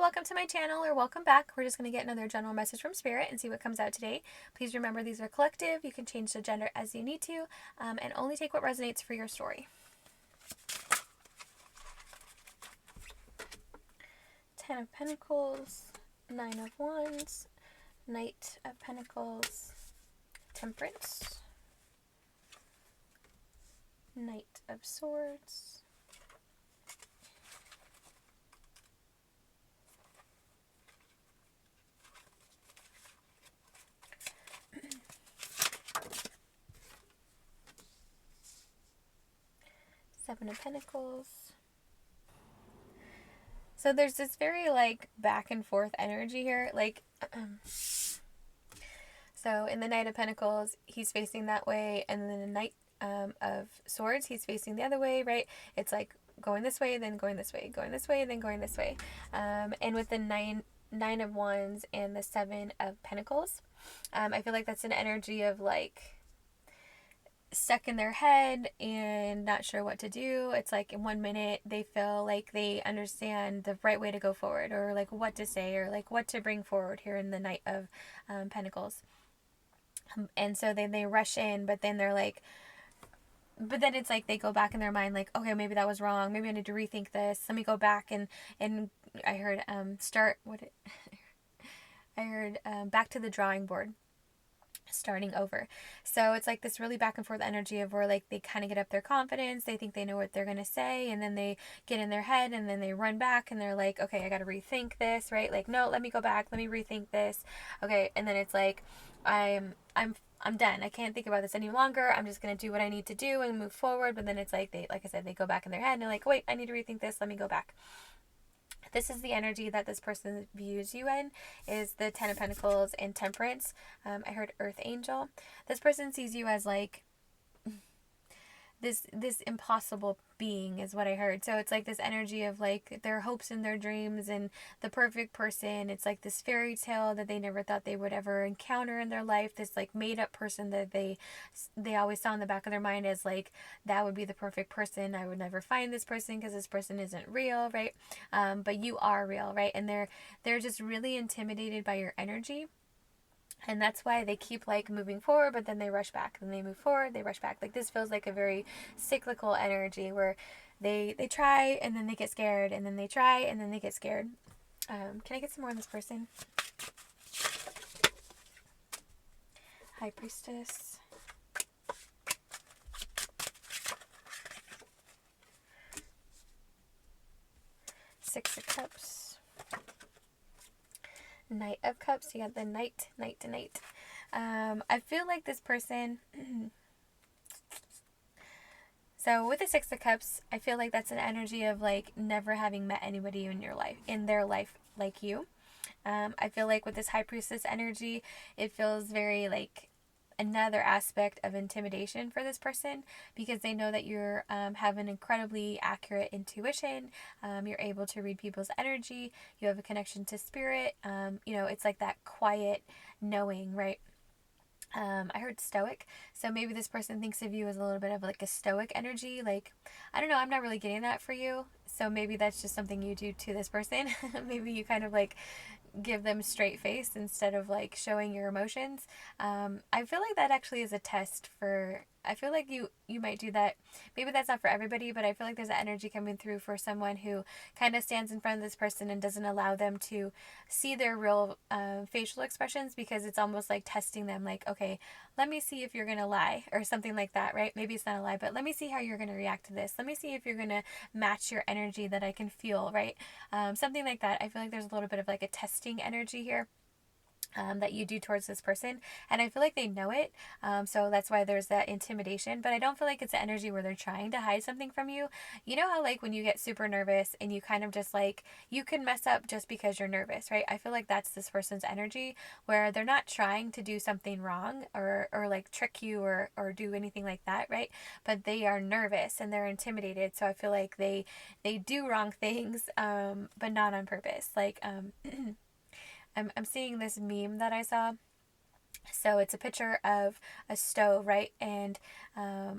welcome to my channel, or welcome back. We're just going to get another general message from Spirit and see what comes out today. Please remember these are collective. You can change the gender as you need to, and only take what resonates for your story. 10 of Pentacles, 9 of Wands, Knight of Pentacles, Temperance, Knight of Swords, Seven of Pentacles. So there's this very back and forth energy here. So in the Knight of Pentacles, he's facing that way, and then the Knight of Swords, he's facing the other way, right? It's like going this way, then going this way, going this way, then going this way. And with the Nine of Wands and the Seven of Pentacles, I feel like that's an energy of stuck in their head and not sure what to do. It's like in 1 minute they feel like they understand the right way to go forward, or what to say, or what to bring forward here in the Knight of Pentacles. And so then they rush in, but then it's like they go back in their mind okay, maybe that was wrong, maybe I need to rethink this, let me go back and I heard back to the drawing board, starting over. So it's like this really back and forth energy of where they kind of get up their confidence, they think they know what they're going to say, and then they get in their head, and then they run back and they're like, okay, I got to rethink this, right? No, let me go back, let me rethink this. Okay, and then it's like I'm done. I can't think about this any longer. I'm just going to do what I need to do and move forward. But then it's like they go back in their head and they're like, wait, I need to rethink this. Let me go back. This is the energy that this person views you in, is the Ten of Pentacles and Temperance. I heard Earth Angel. This person sees you as this impossible being, is what I heard. So it's like this energy of their hopes and their dreams and the perfect person. It's like this fairy tale that they never thought they would ever encounter in their life. This made up person that they always saw in the back of their mind as that would be the perfect person. I would never find this person because this person isn't real, right? But you are real, right? And they're just really intimidated by your energy. And that's why they keep moving forward, but then they rush back. Then they move forward, they rush back. This feels like a very cyclical energy where they try and then they get scared, and then they try and then they get scared. Can I get some more on this person? High Priestess. Six of Cups. Knight of Cups. You got the Knight to Knight. I feel like this person so with the Six of Cups, I feel like that's an energy of never having met anybody in their life like you. I feel like with this High Priestess energy, it feels very another aspect of intimidation for this person, because they know that you're have an incredibly accurate intuition. You're able to read people's energy. You have a connection to spirit. It's that quiet knowing, right? I heard stoic, so maybe this person thinks of you as a little bit of a stoic energy. I don't know, I'm not really getting that for you, so maybe that's just something you do to this person. Maybe you kind of give them straight face instead of showing your emotions. I feel like that actually is a test for, I feel like you might do that. Maybe that's not for everybody, but I feel like there's an energy coming through for someone who kind of stands in front of this person and doesn't allow them to see their real facial expressions, because it's almost like testing them, okay, let me see if you're gonna lie, or something like that, right? Maybe it's not a lie, but let me see how you're gonna react to this. Let me see if you're gonna match your energy that I can feel, right? Something like that. I feel like there's a little bit of a testing energy here. That you do towards this person, and I feel like they know it, so that's why there's that intimidation. But I don't feel like it's an energy where they're trying to hide something from you. You know how when you get super nervous and you kind of just you can mess up just because you're nervous, right? I feel like that's this person's energy, where they're not trying to do something wrong or trick you or do anything like that, right? But they are nervous and they're intimidated, so I feel like they do wrong things, but not on purpose. I'm seeing this meme that I saw, So it's a picture of a stove, right? And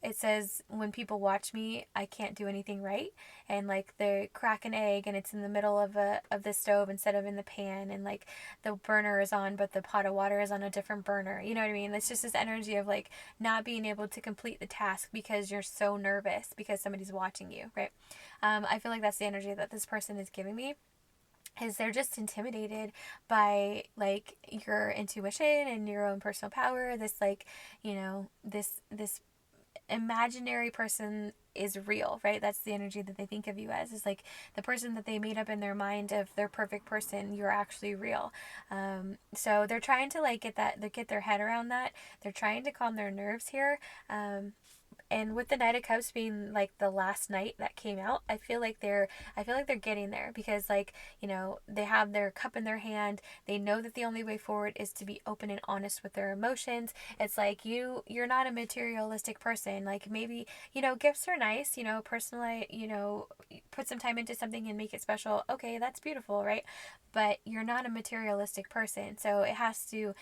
it says, when people watch me, I can't do anything right. And like they crack an egg and it's in the middle of the stove instead of in the pan, and like the burner is on, but the pot of water is on a different burner. You know what I mean? It's just this energy of like not being able to complete the task because you're so nervous because somebody's watching you, right? I feel like that's the energy that this person is giving me, is they're just intimidated by like your intuition and your own personal power. This like, this imaginary person is real, right? That's the energy that they think of you as, is like the person that they made up in their mind of their perfect person. You're actually real. So they're trying to like get their head around that. They're trying to calm their nerves here. And with the Knight of Cups being like the last night that came out, I feel like they're getting there, because like, they have their cup in their hand. They know that the only way forward is to be open and honest with their emotions. It's like you're not a materialistic person. Like maybe, gifts are nice, personally, put some time into something and make it special. Okay, that's beautiful, right? But you're not a materialistic person. So it has to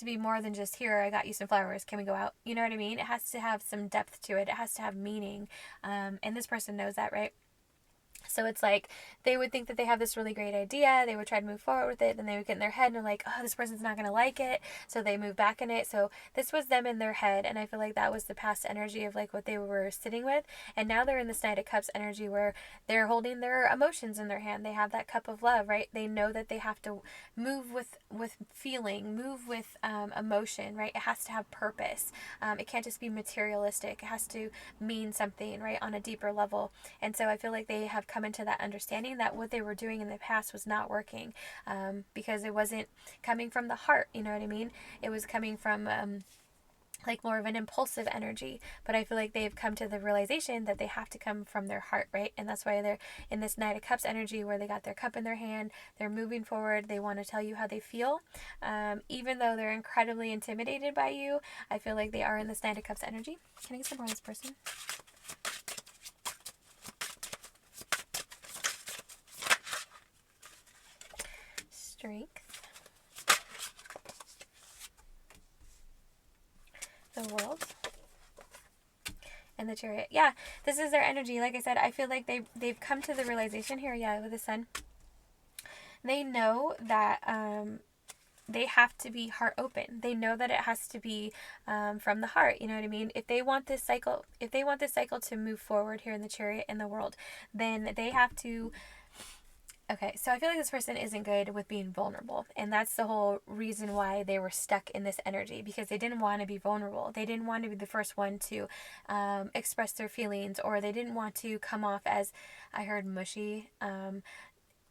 be more than just, here, I got you some flowers, can we go out? You know what I mean? It has to have some depth to it. It has to have meaning. And this person knows that, right? So it's like they would think that they have this really great idea. They would try to move forward with it. Then they would get in their head and they're like, oh, this person's not going to like it. So they move back in it. So this was them in their head. And I feel like that was the past energy of like what they were sitting with. And now they're in this Knight of Cups energy where they're holding their emotions in their hand. They have that cup of love, right? They know that they have to move with feeling, move with emotion, right? It has to have purpose. It can't just be materialistic. It has to mean something, right? On a deeper level. And so I feel like they have come into that understanding that what they were doing in the past was not working, because it wasn't coming from the heart. You know what I mean? It was coming from like more of an impulsive energy. But I feel like they've come to the realization that they have to come from their heart, right? And that's why they're in this Knight of Cups energy where they got their cup in their hand. They're moving forward. They want to tell you how they feel. Even though they're incredibly intimidated by you, I feel like they are in this Knight of Cups energy. Can I get some more of this person? Strength. The World. And the Chariot. Yeah, this is their energy. Like I said, I feel like they've come to the realization here, yeah, with the Sun. They know that they have to be heart open. They know that it has to be from the heart. You know what I mean? If they want this cycle to move forward here in the Chariot in the World, then they have to. Okay, so I feel like this person isn't good with being vulnerable. And that's the whole reason why they were stuck in this energy, because they didn't want to be vulnerable. They didn't want to be the first one to express their feelings, or they didn't want to come off as, I heard, mushy.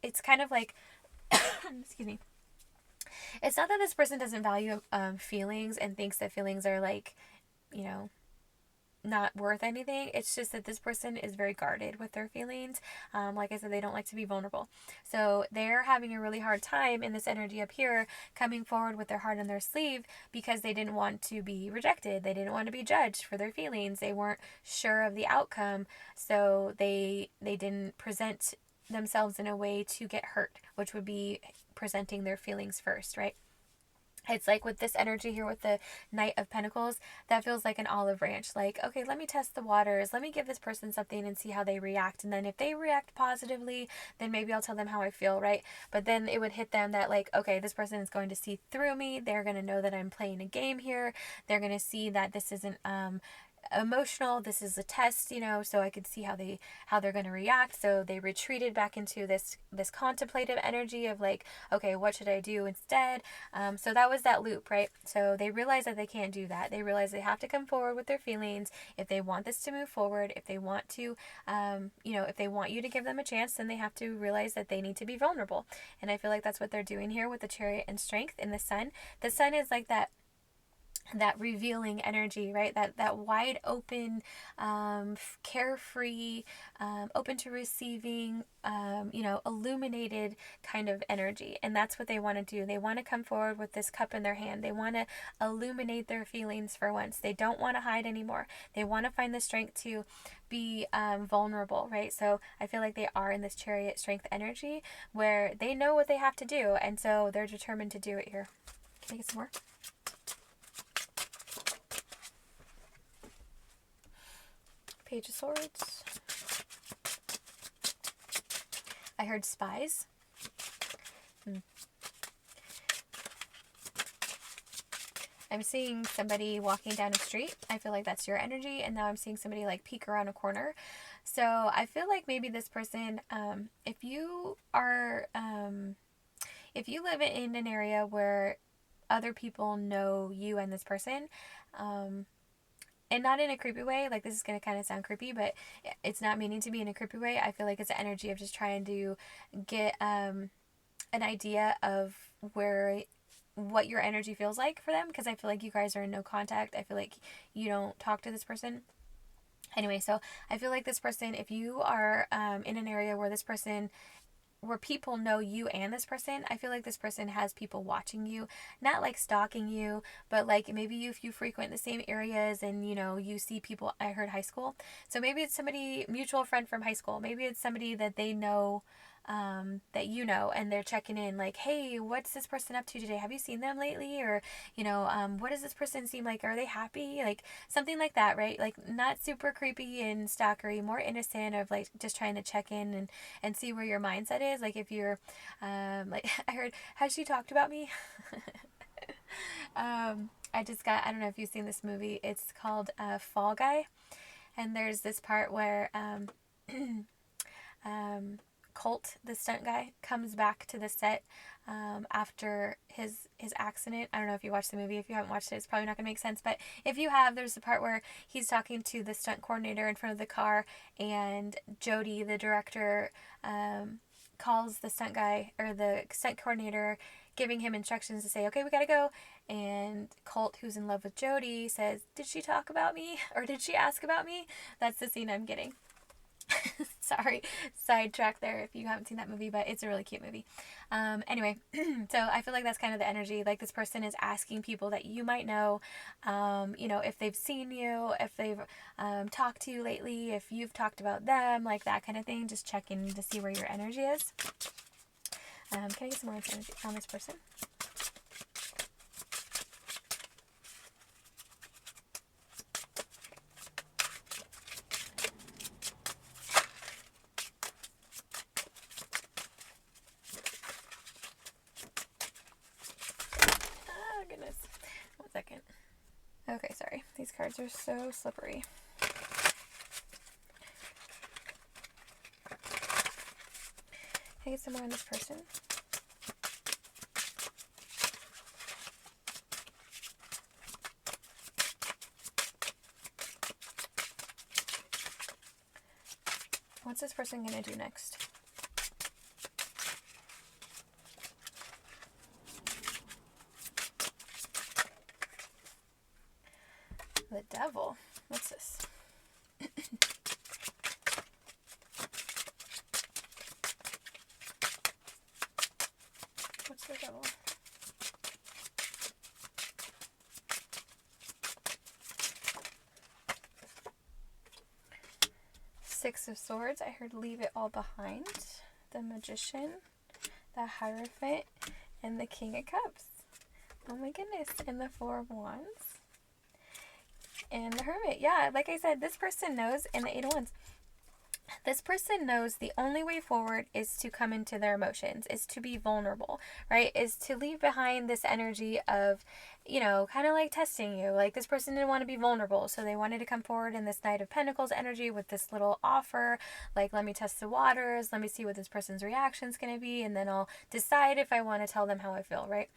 It's kind of like, excuse me. It's not that this person doesn't value feelings and thinks that feelings are like, you know, not worth anything. It's just that this person is very guarded with their feelings. Like I said, they don't like to be vulnerable. So they're having a really hard time in this energy up here, coming forward with their heart on their sleeve, because they didn't want to be rejected. They didn't want to be judged for their feelings. They weren't sure of the outcome. So they didn't present themselves in a way to get hurt, which would be presenting their feelings first, right? It's like with this energy here with the Knight of Pentacles, that feels like an olive branch. Like, okay, let me test the waters. Let me give this person something and see how they react. And then if they react positively, then maybe I'll tell them how I feel, right? But then it would hit them that like, okay, this person is going to see through me. They're going to know that I'm playing a game here. They're going to see that this isn't emotional, this is a test, so I could see how they're going to react. So they retreated back into this contemplative energy of like, okay, what should I do instead? So that was that loop, right? So they realize that they can't do that. They realize they have to come forward with their feelings if they want this to move forward. If they want to if they want you to give them a chance, then they have to realize that they need to be vulnerable. And I feel like that's what they're doing here with the Chariot and Strength in the Sun. The Sun is like that revealing energy, right? That wide open, carefree, open to receiving, illuminated kind of energy. And that's what they want to do. They want to come forward with this cup in their hand. They want to illuminate their feelings for once. They don't want to hide anymore. They want to find the strength to be vulnerable, right? So I feel like they are in this Chariot Strength energy where they know what they have to do, and so they're determined to do it here. Can I get some more? Page of Swords. I heard spies. I'm seeing somebody walking down a street. I feel like that's your energy. And now I'm seeing somebody like peek around a corner. So I feel like maybe this person, if you live in an area where other people know you and this person, and not in a creepy way, like this is going to kind of sound creepy, but it's not meaning to be in a creepy way. I feel like it's the energy of just trying to get an idea of what your energy feels like for them, because I feel like you guys are in no contact. I feel like you don't talk to this person. Anyway, so I feel like this person, if you are in an area where people know you and this person, I feel like this person has people watching you, not like stalking you, but like maybe if you frequent the same areas and you see people. I heard high school, so maybe it's somebody, mutual friend from high school, maybe it's somebody that they know, that and they're checking in like, hey, what's this person up to today? Have you seen them lately? Or what does this person seem like? Are they happy? Like something like that, right? Like not super creepy and stalkery, more innocent, of like just trying to check in and see where your mindset is. Like if you're like, I heard, has she talked about me? I don't know if you've seen this movie. It's called Fall Guy, and there's this part where Colt, the stunt guy, comes back to the set after his accident. I don't know if you watched the movie. If you haven't watched it, it's probably not going to make sense. But if you have, there's the part where he's talking to the stunt coordinator in front of the car, and Jody, the director, calls the stunt guy, or the stunt coordinator, giving him instructions to say, okay, we gotta go. And Colt, who's in love with Jody, says, did she talk about me? Or did she ask about me? That's the scene I'm getting. Sorry, sidetrack there if you haven't seen that movie, but it's a really cute movie. Anyway, so I feel like that's kind of the energy. Like this person is asking people that you might know, if they've seen you, if they've talked to you lately, if you've talked about them, like that kind of thing. Just checking to see where your energy is. Can I get some more energy on this person? Oh, goodness. 1 second. Okay, sorry. These cards are so slippery. Can I get some more on this person? What's this person going to do next? The Devil. What's this? What's the Devil? Six of Swords. I heard leave it all behind. The Magician, the Hierophant, and the King of Cups. Oh my goodness. And the Four of Wands. And the Hermit. Yeah, like I said, this person knows. And the Eight of Wands. This person knows the only way forward is to come into their emotions, is to be vulnerable, right? Is to leave behind this energy of, kind of like testing you. Like this person didn't want to be vulnerable, so they wanted to come forward in this Knight of Pentacles energy with this little offer, like, let me test the waters, let me see what this person's reaction is going to be, and then I'll decide if I want to tell them how I feel, right?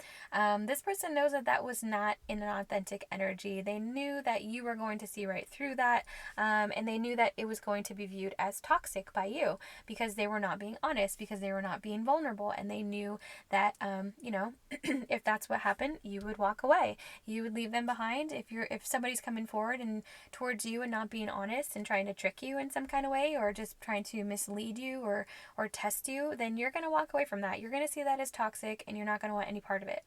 This person knows that that was not in an authentic energy. They knew that you were going to see right through that, and they knew that it was going to be viewed as toxic by you because they were not being honest, because they were not being vulnerable, and they knew that, if that's what happened, you would walk away. You would leave them behind. If somebody's coming forward and towards you and not being honest and trying to trick you in some kind of way, or just trying to mislead you or test you, then you're going to walk away from that. You're going to see that as toxic, and you're not going to want any part of it.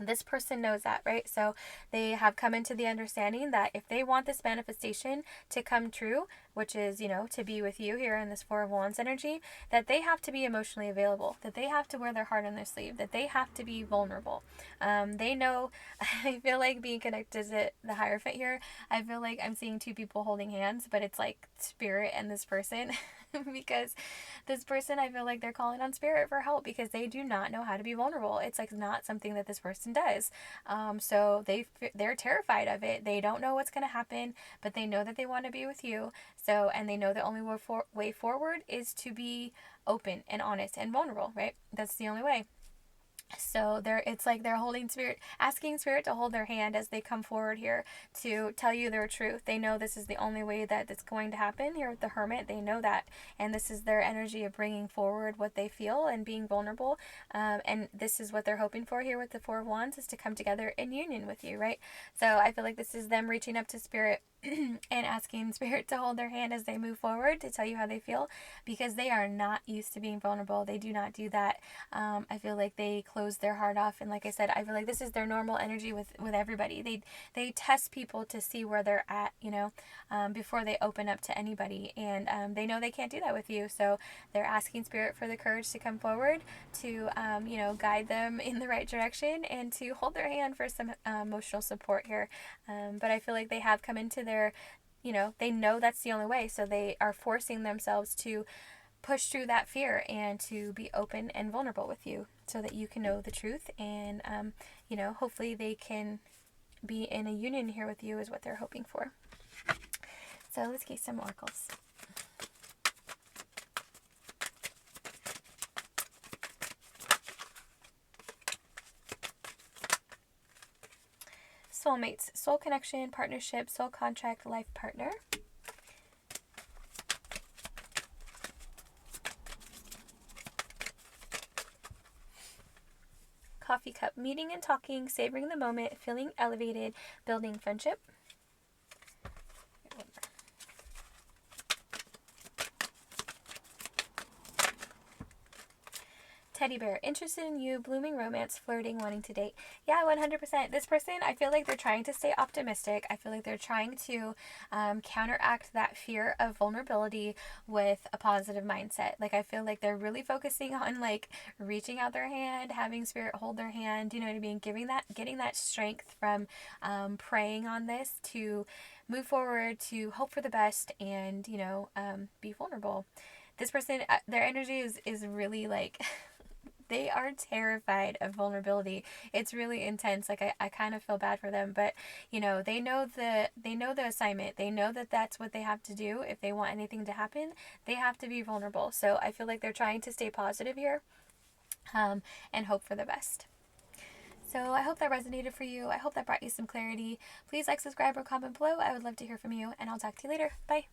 This person knows that, right? So they have come into the understanding that if they want this manifestation to come true, which is, to be with you here in this Four of Wands energy, that they have to be emotionally available, that they have to wear their heart on their sleeve, that they have to be vulnerable. They know, I feel like being connected to the Hierophant here, I feel like I'm seeing two people holding hands, but it's like spirit and this person. Because this person, I feel like they're calling on spirit for help because they do not know how to be vulnerable. It's like not something that this person does. So they're terrified of it. They don't know what's going to happen, but they know that they want to be with you. So, and they know the only way forward is to be open and honest and vulnerable, right? That's the only way. So it's like they're holding spirit, asking spirit to hold their hand as they come forward here to tell you their truth. They know this is the only way that it's going to happen here with the Hermit. They know that, and this is their energy of bringing forward what they feel and being vulnerable. And this is what they're hoping for here with the Four of Wands, is to come together in union with you, right? So I feel like this is them reaching up to spirit and asking spirit to hold their hand as they move forward to tell you how they feel, because they are not used to being vulnerable. They do not do that. I feel like they close their heart off, and like I said, I feel like this is their normal energy with everybody. They test people to see where they're at, before they open up to anybody, and they know they can't do that with you. So they're asking spirit for the courage to come forward to guide them in the right direction and to hold their hand for some emotional support here. But I feel like they have come into their, they know that's the only way, so they are forcing themselves to push through that fear and to be open and vulnerable with you so that you can know the truth, and hopefully they can be in a union here with you is what they're hoping for. So let's get some oracles. Soulmates, soul connection, partnership, soul contract, life partner. Coffee cup, meeting and talking, savoring the moment, feeling elevated, building friendship. Teddy bear, interested in you, blooming romance, flirting, wanting to date. Yeah, 100%. This person, I feel like they're trying to stay optimistic. I feel like they're trying to counteract that fear of vulnerability with a positive mindset. Like, I feel like they're really focusing on like reaching out their hand, having spirit hold their hand, you know what I mean? Getting that strength from praying on this to move forward, to hope for the best, and, be vulnerable. This person, their energy is really like... they are terrified of vulnerability. It's really intense. Like I kind of feel bad for them, but they know the assignment. They know that that's what they have to do. If they want anything to happen, they have to be vulnerable. So I feel like they're trying to stay positive here, and hope for the best. So I hope that resonated for you. I hope that brought you some clarity. Please like, subscribe, or comment below. I would love to hear from you, and I'll talk to you later. Bye.